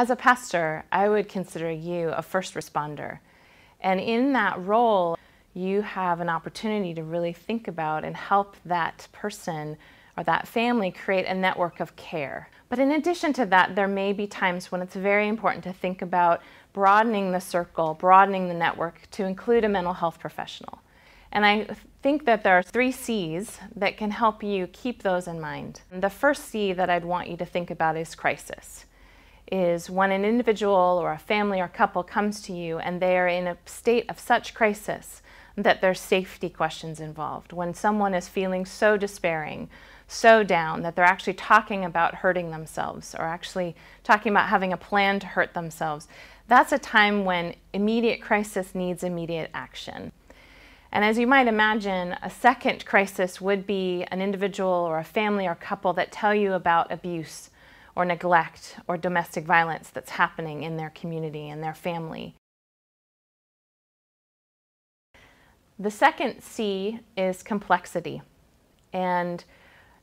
As a pastor, I would consider you a first responder. And in that role, you have an opportunity to really think about and help that person or that family create a network of care. But in addition to that, there may be times when it's very important to think about broadening the circle, broadening the network to include a mental health professional. And I think that there are 3 C's that can help you keep those in mind. The first C that I'd want you to think about is crisis. Is when an individual or a family or couple comes to you and they are in a state of such crisis that there's safety questions involved. When someone is feeling so despairing, so down, that they're actually talking about hurting themselves or actually talking about having a plan to hurt themselves, that's a time when immediate crisis needs immediate action. And as you might imagine, a second crisis would be an individual or a family or couple that tell you about abuse or neglect or domestic violence that's happening in their community and their family. The second C is complexity. And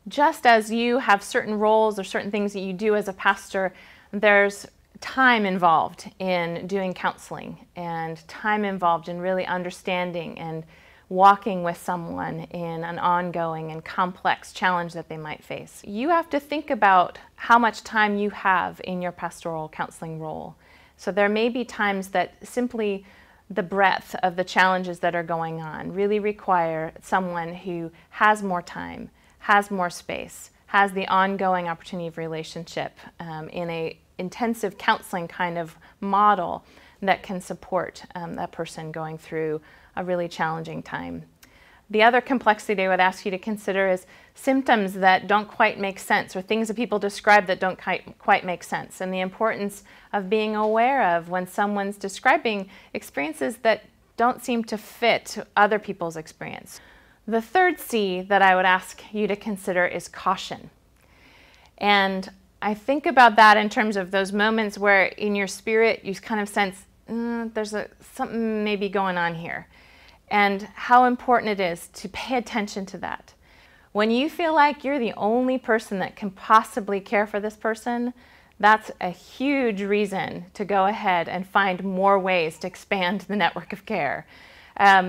just as you have certain roles or certain things that you do as a pastor, there's time involved in doing counseling and time involved in really understanding and walking with someone in an ongoing and complex challenge that they might face. You have to think about how much time you have in your pastoral counseling role. So there may be times that simply the breadth of the challenges that are going on really require someone who has more time, has more space, has the ongoing opportunity of relationship in a intensive counseling kind of model that can support that person going through a really challenging time. The other complexity I would ask you to consider is symptoms that don't quite make sense or things that people describe that don't quite make sense, and the importance of being aware of when someone's describing experiences that don't seem to fit other people's experience. The third C that I would ask you to consider is caution. And I think about that in terms of those moments where in your spirit you kind of sense there's something maybe going on here, and how important it is to pay attention to that. When you feel like you're the only person that can possibly care for this person, that's a huge reason to go ahead and find more ways to expand the network of care.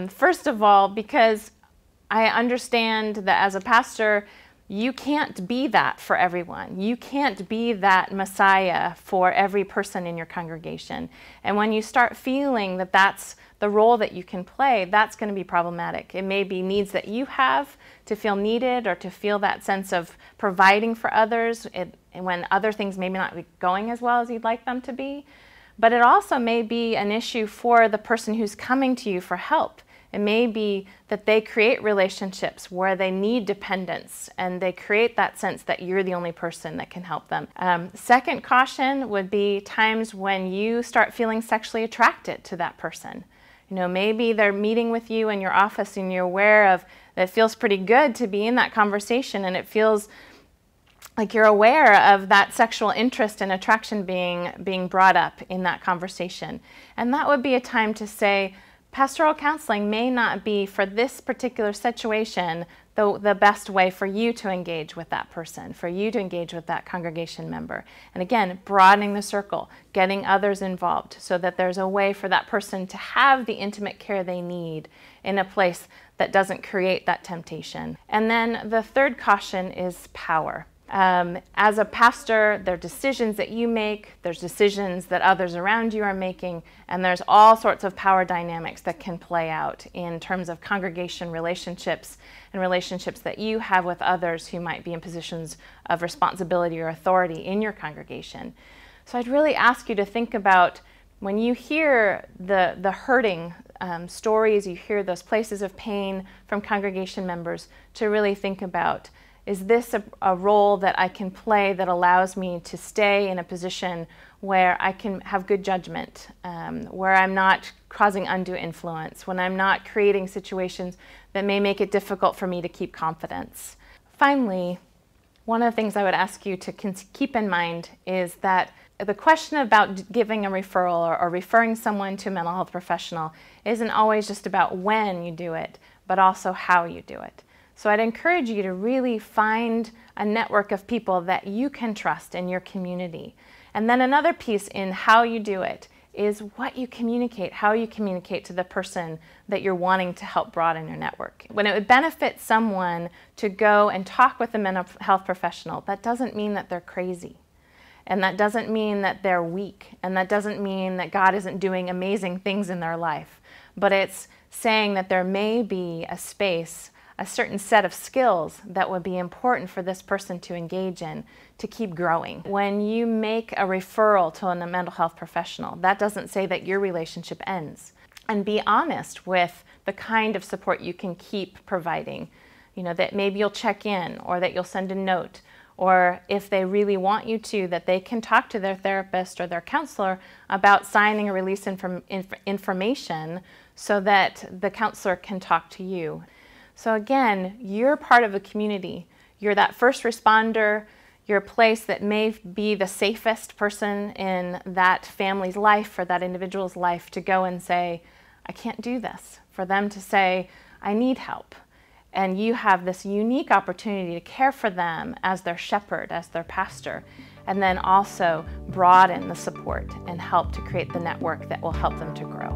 First of all, because I understand that as a pastor, you can't be that for everyone. You can't be that Messiah for every person in your congregation. And when you start feeling that that's the role that you can play, that's going to be problematic. It may be needs that you have to feel needed or to feel that sense of providing for others when other things maybe not be going as well as you'd like them to be. But it also may be an issue for the person who's coming to you for help. It may be that they create relationships where they need dependence and they create that sense that you're the only person that can help them. Second caution would be times when you start feeling sexually attracted to that person. You know, maybe they're meeting with you in your office and you're aware of that it feels pretty good to be in that conversation, and it feels like you're aware of that sexual interest and attraction being brought up in that conversation. And that would be a time to say, pastoral counseling may not be, for this particular situation, the best way for you to engage with that person, for you to engage with that congregation member. And again, broadening the circle, getting others involved so that there's a way for that person to have the intimate care they need in a place that doesn't create that temptation. And then the third caution is power. As a pastor, there are decisions that you make, there's decisions that others around you are making, and there's all sorts of power dynamics that can play out in terms of congregation relationships and relationships that you have with others who might be in positions of responsibility or authority in your congregation. So I'd really ask you to think about when you hear the hurting stories, you hear those places of pain from congregation members, to really think about, is this a role that I can play that allows me to stay in a position where I can have good judgment, where I'm not causing undue influence, when I'm not creating situations that may make it difficult for me to keep confidence? Finally, one of the things I would ask you to keep in mind is that the question about giving a referral or referring someone to a mental health professional isn't always just about when you do it, but also how you do it. So I'd encourage you to really find a network of people that you can trust in your community. And then another piece in how you do it is what you communicate, how you communicate to the person that you're wanting to help broaden your network. When it would benefit someone to go and talk with a mental health professional, that doesn't mean that they're crazy. And that doesn't mean that they're weak. And that doesn't mean that God isn't doing amazing things in their life. But it's saying that there may be a space, a certain set of skills that would be important for this person to engage in to keep growing. When you make a referral to a mental health professional, that doesn't say that your relationship ends. And be honest with the kind of support you can keep providing. You know, that maybe you'll check in, or that you'll send a note, or if they really want you to, that they can talk to their therapist or their counselor about signing a release information so that the counselor can talk to you. So again, you're part of a community. You're that first responder. You're a place that may be the safest person in that family's life or that individual's life to go and say, I can't do this. For them to say, I need help. And you have this unique opportunity to care for them as their shepherd, as their pastor, and then also broaden the support and help to create the network that will help them to grow.